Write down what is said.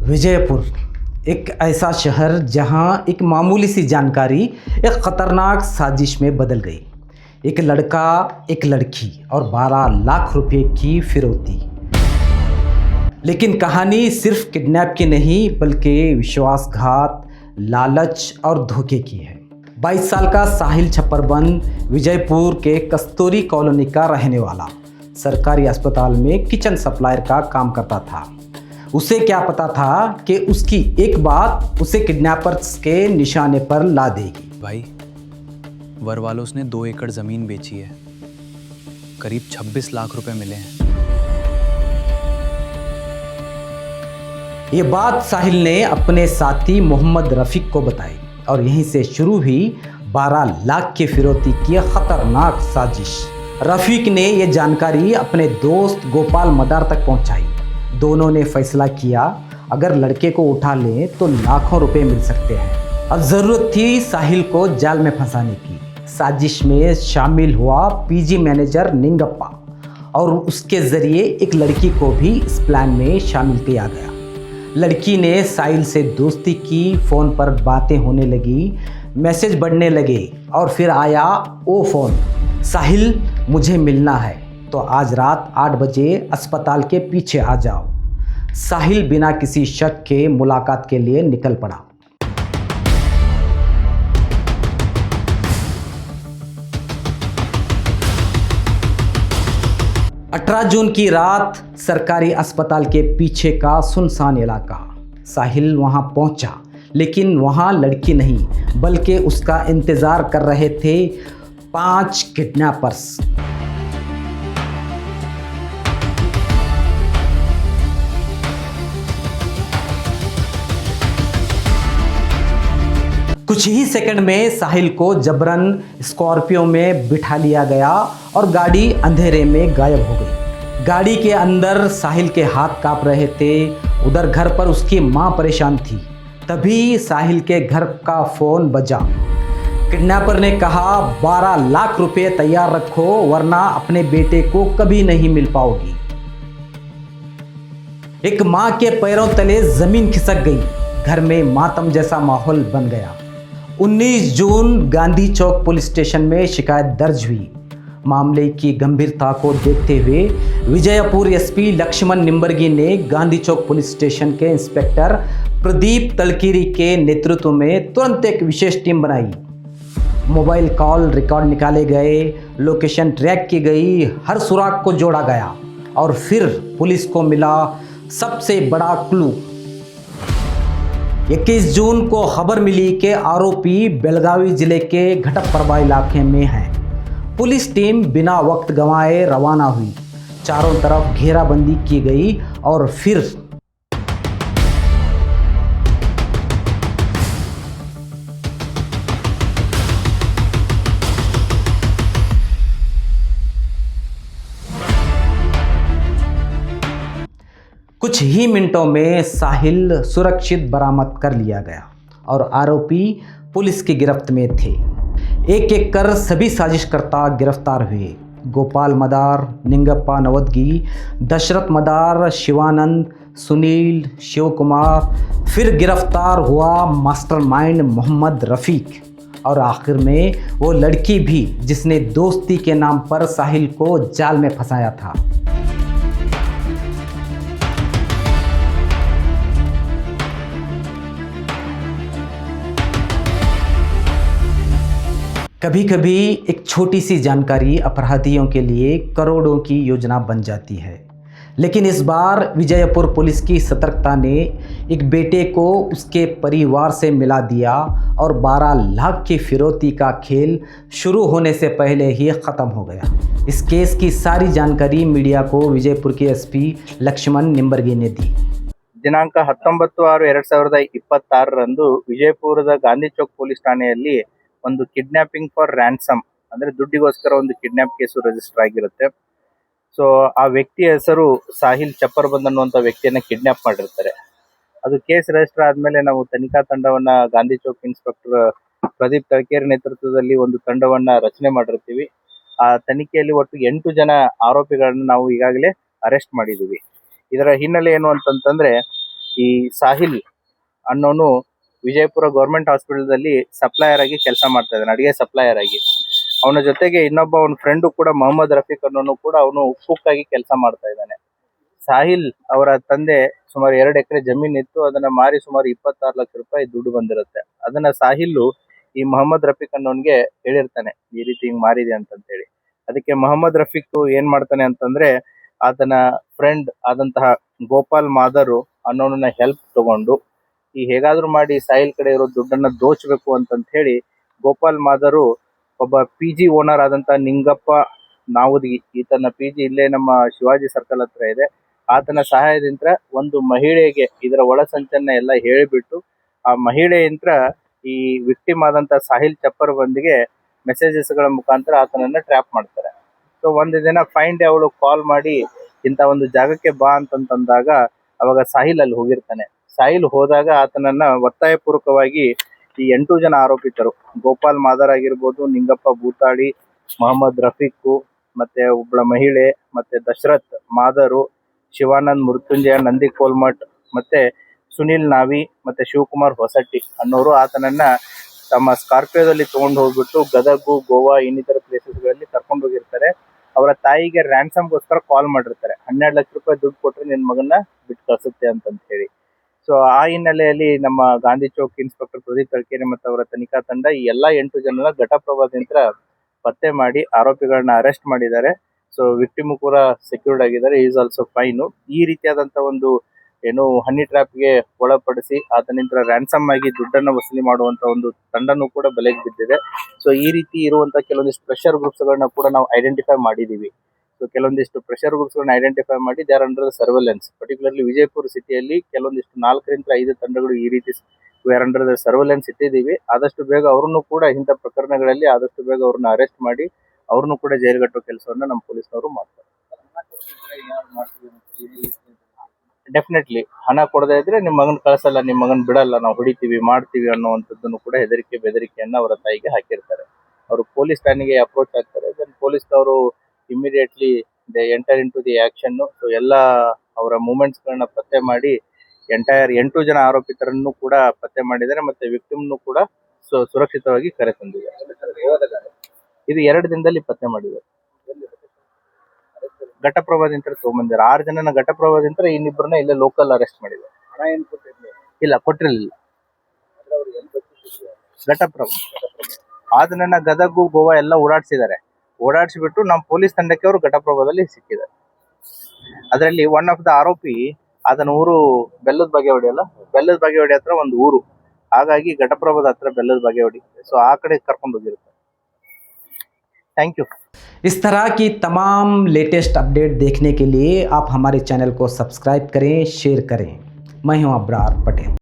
विजयपुर एक ऐसा शहर जहां एक मामूली सी जानकारी एक ख़तरनाक साजिश में बदल गई। एक लड़का, एक लड़की और 12 लाख रुपए की फिरौती। लेकिन कहानी सिर्फ किडनैप की नहीं बल्कि विश्वासघात, लालच और धोखे की है। 22 साल का साहिल छप्परबंद विजयपुर के कस्तूरी कॉलोनी का रहने वाला सरकारी अस्पताल में किचन सप्लायर का काम करता था। उसे क्या पता था कि उसकी एक बात उसे किडनैपर्स के निशाने पर ला देगी। भाई, वरवालोस ने 2 एकड़ जमीन बेची है, करीब 26 लाख रुपए मिले हैं। ये बात साहिल ने अपने साथी मोहम्मद रफीक को बताई और यहीं से शुरू हुई 12 लाख की फिरौती की खतरनाक साजिश। रफीक ने यह जानकारी अपने दोस्त गोपाल मदार तक पहुंचाई। दोनों ने फैसला किया, अगर लड़के को उठा लें तो लाखों रुपए मिल सकते हैं। अब जरूरत थी साहिल को जाल में फंसाने की। साजिश में शामिल हुआ पीजी मैनेजर निंगप्पा और उसके जरिए एक लड़की को भी इस प्लान में शामिल किया गया। लड़की ने साहिल से दोस्ती की, फ़ोन पर बातें होने लगी, मैसेज बढ़ने लगे और फिर आया वो फ़ोन, साहिल मुझे मिलना है तो आज रात 8 बजे अस्पताल के पीछे आ जाओ। साहिल बिना किसी शक के मुलाकात के लिए निकल पड़ा। अठारह जून की रात सरकारी अस्पताल के पीछे का सुनसान इलाका। साहिल वहां पहुंचा, लेकिन वहां लड़की नहीं बल्कि उसका इंतजार कर रहे थे 5 किडनैपर्स। कुछ ही सेकंड में साहिल को जबरन स्कॉर्पियो में बिठा लिया गया और गाड़ी अंधेरे में गायब हो गई। गाड़ी के अंदर साहिल के हाथ कांप रहे थे। उधर घर पर उसकी मां परेशान थी। तभी साहिल के घर का फोन बजा। किडनैपर ने कहा, 12 लाख रुपए तैयार रखो वरना अपने बेटे को कभी नहीं मिल पाओगी। एक मां के पैरों तले जमीन खिसक गई। घर में मातम जैसा माहौल बन गया। 19 जून गांधी चौक पुलिस स्टेशन में शिकायत दर्ज हुई। मामले की गंभीरता को देखते हुए विजयपुर एसपी लक्ष्मण निंबर्गी ने गांधी चौक पुलिस स्टेशन के इंस्पेक्टर प्रदीप तलकीरी के नेतृत्व में तुरंत एक विशेष टीम बनाई। मोबाइल कॉल रिकॉर्ड निकाले गए, लोकेशन ट्रैक की गई, हर सुराग को जोड़ा गया और फिर पुलिस को मिला सबसे बड़ा क्लू। 21 जून को खबर मिली कि आरोपी बेलगावी जिले के घटप्रभा इलाके में है। पुलिस टीम बिना वक्त गंवाए रवाना हुई। चारों तरफ घेराबंदी की गई और फिर कुछ ही मिनटों में साहिल सुरक्षित बरामद कर लिया गया और आरोपी पुलिस की गिरफ्त में थे। एक एक कर सभी साजिशकर्ता गिरफ्तार हुए। गोपाल मदार, निंगप्पा नवदगी, दशरथ मदार, शिवानंद, सुनील, शिव कुमार। फिर गिरफ्तार हुआ मास्टरमाइंड मोहम्मद रफीक और आखिर में वो लड़की भी जिसने दोस्ती के नाम पर साहिल को जाल में फंसाया था। कभी कभी एक छोटी सी जानकारी अपराधियों के लिए करोड़ों की योजना बन जाती है। लेकिन इस बार विजयपुर पुलिस की सतर्कता ने एक बेटे को उसके परिवार से मिला दिया और 12 लाख की फिरौती का खेल शुरू होने से पहले ही ख़त्म हो गया। इस केस की सारी जानकारी मीडिया को विजयपुर के एसपी लक्ष्मण निंबर्गी ने दी। ದಿನಾಂಕ 19/6/2026 ರಂದು ವಿಜಯಪುರದ ಗಾಂಧಿ ಚೌಕ್ ಪೊಲೀಸ್ ಠಾಣೆಯಲ್ಲಿ ಒಂದು ಕಿಡ್ನಾಪಿಂಗ್ ಫಾರ್ ರ್ಯಾನ್ಸಮ್ ಅಂದ್ರೆ ದುಡ್ಡಿಗೋಸ್ಕರ ಒಂದು ಕಿಡ್ನಾಪ್ ಕೇಸು ರಿಜಿಸ್ಟರ್ ಆಗಿರುತ್ತೆ. ಸೊ ಆ ವ್ಯಕ್ತಿಯ ಹೆಸರು ಸಾಹಿಲ್ ಚಪ್ಪರ್ಬಂದ್ ಅನ್ನುವಂಥ ವ್ಯಕ್ತಿಯನ್ನ ಕಿಡ್ನಾಪ್ ಮಾಡಿರ್ತಾರೆ. ಅದು ಕೇಸ್ ರಿಜಿಸ್ಟರ್ ಆದ್ಮೇಲೆ ನಾವು ತನಿಖಾ ತಂಡವನ್ನ ಗಾಂಧಿ ಚೌಕ್ ಇನ್ಸ್ಪೆಕ್ಟರ್ ಪ್ರದೀಪ್ ತಳಕೇರಿ ನೇತೃತ್ವದಲ್ಲಿ ಒಂದು ತಂಡವನ್ನ ರಚನೆ ಮಾಡಿರ್ತೀವಿ. ಆ ತನಿಖೆಯಲ್ಲಿ ಒಟ್ಟು 8 ಜನ ಆರೋಪಿಗಳನ್ನ ನಾವು ಈಗಾಗಲೇ ಅರೆಸ್ಟ್ ಮಾಡಿದೀವಿ. ಇದರ ಹಿನ್ನೆಲೆ ಏನು ಅಂತಂತಂದ್ರೆ ಈ ಸಾಹಿಲ್ ಅನ್ನೋನು ವಿಜಯಪುರ ಗೌರ್ಮೆಂಟ್ ಹಾಸ್ಪಿಟಲ್ದಲ್ಲಿ ಸಪ್ಲೈಯರ್ ಆಗಿ ಕೆಲಸ ಮಾಡ್ತಾ ಇದ್ದಾನೆ, ಅಡಿಗೆ ಸಪ್ಲೈಯರ್ ಆಗಿ. ಅವನ ಜೊತೆಗೆ ಇನ್ನೊಬ್ಬ ಅವನ ಫ್ರೆಂಡು ಕೂಡ ಮೊಹಮ್ಮದ್ ರಫೀಕ್ ಅನ್ನೋನು ಕೂಡ ಅವನು ಕುಕ್ ಆಗಿ ಕೆಲಸ ಮಾಡ್ತಾ ಇದ್ದಾನೆ. ಸಾಹಿಲ್ ಅವರ ತಂದೆ ಸುಮಾರು 2 ಎಕರೆ ಜಮೀನ್ ಇತ್ತು, ಅದನ್ನ ಮಾರಿ ಸುಮಾರು 26 ಲಕ್ಷ ರೂಪಾಯಿ ದುಡ್ಡು ಬಂದಿರುತ್ತೆ. ಅದನ್ನ ಸಾಹಿಲ್ ಈ ಮೊಹಮ್ಮದ್ ರಫೀಕ್ ಅನ್ನೋನ್ಗೆ ಹೇಳಿರ್ತಾನೆ, ಈ ರೀತಿ ಹಿಂಗ್ ಮಾರಿದೆ ಅಂತಂತೇಳಿ. ಅದಕ್ಕೆ ಮೊಹಮ್ಮದ್ ರಫೀಕ್ ಏನ್ ಮಾಡ್ತಾನೆ ಅಂತಂದ್ರೆ, ಆತನ ಫ್ರೆಂಡ್ ಆದಂತಹ ಗೋಪಾಲ್ ಮಾದರು ಅನ್ನೋನನ್ನ ಹೆಲ್ಪ್ ತಗೊಂಡು ಈ ಹೇಗಾದ್ರೂ ಮಾಡಿ ಸಾಹಿಲ್ ಕಡೆ ಇರೋ ದುಡ್ಡನ್ನ ದೋಚಬೇಕು ಅಂತಂತ ಹೇಳಿ ಗೋಪಾಲ್ ಮಾದರು ಒಬ್ಬ PG ಓನರ್ ಆದಂತ ನಿಂಗಪ್ಪ ನಾವುದಗಿ, ಈತನ PG ಇಲ್ಲೇ ನಮ್ಮ ಶಿವಾಜಿ ಸರ್ಕಲ್ ಹತ್ರ ಇದೆ. ಆತನ ಸಹಾಯದಿಂದ ಒಂದು ಮಹಿಳೆಗೆ ಇದರ ಒಳಸಂಚನ್ನ ಎಲ್ಲ ಹೇಳಿಬಿಟ್ಟು ಆ ಮಹಿಳೆಯಂತ್ರ ಈ ವಿಕ್ಟಿಮ್ ಆದಂತ ಸಾಹಿಲ್ ಚಪ್ಪರ್ ಬಂದಿಗೆ ಮೆಸೇಜಸ್ ಗಳ ಮುಖಾಂತರ ಆತನನ್ನ ಟ್ರ್ಯಾಪ್ ಮಾಡ್ತಾರೆ. ಸೊ ಒಂದು ದಿನ ಫೈನ್ ಡೇ ಅವಳು ಕಾಲ್ ಮಾಡಿ ಇಂತ ಒಂದು ಜಾಗಕ್ಕೆ ಬಾ ಅಂತಂದಾಗ ಅವಾಗ ಸಾಹಿಲ್ ಅಲ್ಲಿ ಹೋಗಿರ್ತಾನೆ. ಸಾಹಿಲ್ ಹೋದಾಗ ಆತನನ್ನ ಒತ್ತಾಯಪೂರ್ವಕವಾಗಿ ಈ 8 ಜನ ಆರೋಪಿತರು, ಗೋಪಾಲ್ ಮಾದರ್ ಆಗಿರ್ಬೋದು, ನಿಂಗಪ್ಪ ಬೂತಾಳಿ, ಮೊಹಮ್ಮದ್ ರಫೀಕ್, ಮತ್ತೆ ಒಬ್ಬಳ ಮಹಿಳೆ, ಮತ್ತೆ ದಶರಥ್ ಮಾದರು, ಶಿವಾನಂದ್ ಮೃತ್ಯುಂಜಯ ನಂದಿ ಕೋಲ್ಮಠ್, ಮತ್ತೆ ಸುನಿಲ್ ನಾವಿ, ಮತ್ತೆ ಶಿವಕುಮಾರ್ ಹೊಸಟ್ಟಿ ಅನ್ನೋರು ಆತನನ್ನ ತಮ್ಮ ಸ್ಕಾರ್ಪಿಯೋದಲ್ಲಿ ತಗೊಂಡು ಹೋಗ್ಬಿಟ್ಟು ಗದಗು, ಗೋವಾ ಇನ್ನಿತರ ಪ್ಲೇಸಸ್ಗಳಲ್ಲಿ ಕರ್ಕೊಂಡು ಹೋಗಿರ್ತಾರೆ. ಅವರ ತಾಯಿಗೆ ರ್ಯಾನ್ಸಮ್ಗೋಸ್ಕರ ಕಾಲ್ ಮಾಡಿರ್ತಾರೆ, 12 ಲಕ್ಷ ರೂಪಾಯಿ ದುಡ್ಡು ಕೊಟ್ರೆ ನಿನ್ ಮಗನ್ನ ಬಿಟ್ಟು ಕಳ್ಸುತ್ತೆ ಅಂತಂತ ಹೇಳಿ. ಸೊ ಆ ಹಿನ್ನೆಲೆಯಲ್ಲಿ ನಮ್ಮ ಗಾಂಧಿ ಚೌಕ್ ಇನ್ಸ್ಪೆಕ್ಟರ್ ಪ್ರದೀಪ್ ತಳ್ಕೇರಿ ಮತ್ತು ಅವರ ತನಿಖಾ ತಂಡ ಈ ಎಲ್ಲಾ 8 ಜನರ ಘಟಪ್ರಭಾದಿಂದ ಪತ್ತೆ ಮಾಡಿ ಆರೋಪಿಗಳನ್ನ ಅರೆಸ್ಟ್ ಮಾಡಿದ್ದಾರೆ. ಸೊ ವಿಕ್ಟಿಮ್ ಕೂಡ ಸೆಕ್ಯೂರ್ಡ್ ಆಗಿದ್ದಾರೆ, ಈಸ್ ಆಲ್ಸೋ ಫೈನ್. ಈ ರೀತಿಯಾದಂತ ಒಂದು ಏನು ಹನಿ ಟ್ರ್ಯಾಪ್ಗೆ ಒಳಪಡಿಸಿ ಆತನಿಂದ ರ್ಯಾನ್ಸಮ್ ಆಗಿ ದುಡ್ಡನ್ನ ವಸೂಲಿ ಮಾಡುವಂತ ಒಂದು ತಂಡನೂ ಕೂಡ ಬೆಲೆಗೆ ಬಿದ್ದಿದೆ. ಸೊ ಈ ರೀತಿ ಇರುವಂತ ಕೆಲವೊಂದಿಷ್ಟು ಪ್ರೆಷರ್ ಗ್ರೂಪ್ಸ್ ಗಳನ್ನ ಕೂಡ ನಾವು ಐಡೆಂಟಿಫೈ ಮಾಡಿದೀವಿ. ಸೊ ಕೆಲವೊಂದಿಷ್ಟು ಪ್ರೆಷರ್ ಗ್ರೂಪ್ಸ್ ಗಳನ್ನ ಐಡೆಂಟಿಫೈ ಮಾಡಿ they are under surveillance. Particularly Vijayapura ಸಿಟಿಯಲ್ಲಿ ಕೆಲವೊಂದಿಷ್ಟು 4 ರಿಂದ 5 ತಂಡಗಳು ಈ ರೀತಿ we are under the surveillance ಇಟ್ಟಿದ್ದೀವಿ. ಆದಷ್ಟು ಬೇಗ ಅವ್ರನ್ನು ಕೂಡ ಇಂಥ ಪ್ರಕರಣಗಳಲ್ಲಿ ಆದಷ್ಟು ಬೇಗ ಅವ್ರನ್ನ ಅರೆಸ್ಟ್ ಮಾಡಿ ಅವ್ರನ್ನು ಕೂಡ ಜೈಲ್ಗಟ್ಟೋ ಕೆಲಸವನ್ನ ನಮ್ಮ ಪೊಲೀಸ್ನವರು ಮಾಡ್ತಾರೆ. ಡೆಫಿನೆಟ್ಲಿ ಹಣ ಕೊಡದೇ ಇದ್ರೆ ನಿಮ್ಮ ಮಗನ್ ಕಳ್ಸಲ್ಲ, ನಿಮ್ಮ ಮಗನ್ ಬಿಡಲ್ಲ, ನಾವು ಹೊಡಿತೀವಿ ಮಾಡ್ತೀವಿ ಅನ್ನುವಂಥದ್ದನ್ನು ಕೂಡ ಹೆದರಿಕೆ ಬೆದರಿಕೆಯನ್ನ ಅವರ ತಾಯಿಗೆ ಹಾಕಿರ್ತಾರೆ. ಅವರು ಪೊಲೀಸ್ ಠಾಣೆಗೆ ಅಪ್ರೋಚ್ ಆಗ್ತಾರೆ. ದೆನ್ ಪೊಲೀಸ್ನವರು immediately they enter into the action. So ಎಲ್ಲ ಅವರ ಮೂವ್ಮೆಂಟ್ಸ್ ಗಳನ್ನ ಪತ್ತೆ ಮಾಡಿ ಎಂಟೈರ್ 8 ಜನ ಆರೋಪಿತರನ್ನು ಕೂಡ ಪತ್ತೆ ಮಾಡಿದ್ದಾರೆ, ಮತ್ತೆ ವಿಕ್ಟಿಮ್ನು ಕೂಡ ಸುರಕ್ಷಿತವಾಗಿ ಕರೆ ತಂದಿದ್ದಾರೆ. ಇದು 2 ದಿನದಲ್ಲಿ ಪತ್ತೆ ಮಾಡಿದ್ದಾರೆ. ಘಟಪ್ರಭಾದಿಂದ ತಗೊಂಬಂದಿರ 6 ಜನನ ಘಟಪ್ರಭಾದಿಂದ, ಇನ್ನಿಬ್ಬರನ್ನ ಇಲ್ಲೇ ಲೋಕಲ್ ಅರೆಸ್ಟ್ ಮಾಡಿದ್ದಾರೆ. ಇಲ್ಲ ಕೊಟ್ಟಿರಲಿಲ್ಲ. ಘಟಪ್ರಭಾ ಅದನ್ನ ಗದಗು, ಗೋವಾ ಎಲ್ಲ ಓಡಾಡಿಸಿಬಿಟ್ಟು ನಮ್ಮ ಪೊಲೀಸ್ ತಂಡಕ್ಕೆ ಅವರು ಘಟಪ್ರಭಾದಲ್ಲಿ ಸಿಕ್ಕಿದ್ದಾರೆ. ಅದರಲ್ಲಿ ಒನ್ ಆಫ್ ದ ಆರೋಪಿ ಅದನ್ನ ಊರು ಬೆಲ್ಲದ ಬಾಗೇವಾಡಿ ಅಲ್ಲ, ಬೆಲ್ಲದ ಬಾಗೇವಾಡಿ ಹತ್ರ ಒಂದು ಊರು, ಹಾಗಾಗಿ ಘಟಪ್ರಭಾದ ಹತ್ರ ಬೆಲ್ಲದ ಬಾಗೇವಾಡಿ. ಸೊ ಆ ಕಡೆ ಕರ್ಕೊಂಡು ಹೋಗಿರುತ್ತೆ. Thank you. इस तरह की तमाम लेटेस्ट अपडेट देखने के लिए आप हमारे चैनल को सब्सक्राइब करें, शेयर करें। मैं हूं अब्रार पटेल।